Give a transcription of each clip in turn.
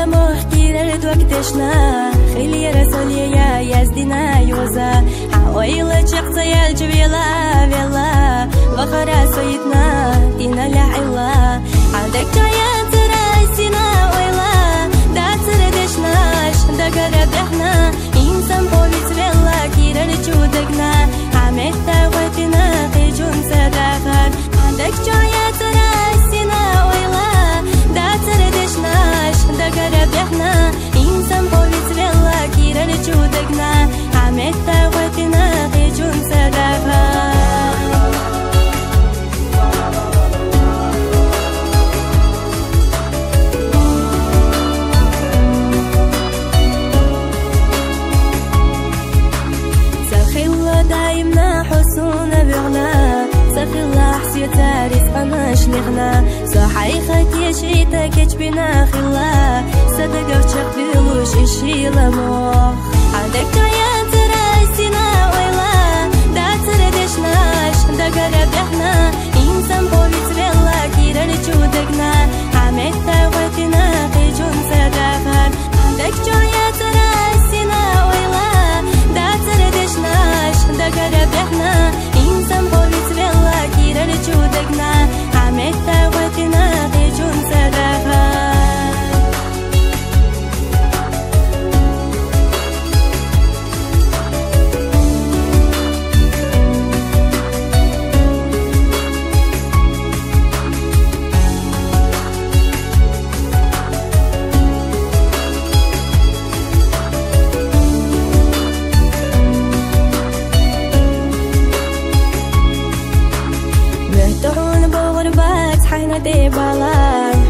محتير دوكتشنا خلي رسولي يا يزدنا يوزا حويلة شخصة يا الجبيلة بيلا بخرا سويتنا دينا لعيلا عندك جاية تراسينا ويلا دا تردشناش دا قربحنا إنسان بوليس بيلا كيرا رجودكنا عميت تاوتنا قيجون سداخر عندك جاية تراسينا ويلا دا تردشناش دا قربحنا إنسان بوليس بيلا كيرا رجودكنا عميت تاوتنا قيجون سداخر رزقنا صحيحة يشيتا كتبنا خلا صدق وشق بلوش الشيلة مخ عندك جاية تراسينا ويلا دا تردشناش دا قربحنا إنسان بوليس بيلا كيرا رجودكنا عميت تاوتنا قيجون سداخر عندك جاية تراسينا ويلا دا تردشناش دا قربحنا إنسان بوليس بيلا كيرا رجودكنا عميت تاوتنا قيجون سداخر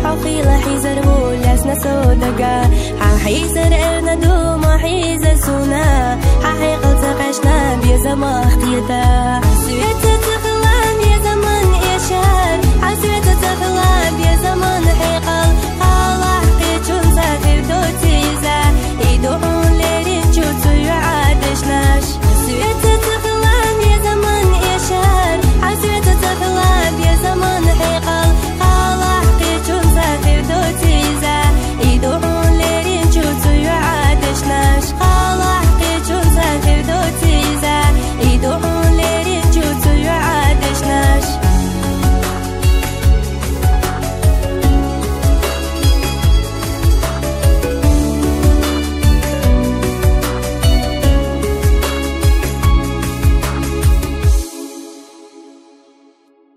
حقيلة حيزر ولاسنا سودقا حيزر ارنا دوم وحيزر سونا حقيقة تقشنا بيزا مختيتا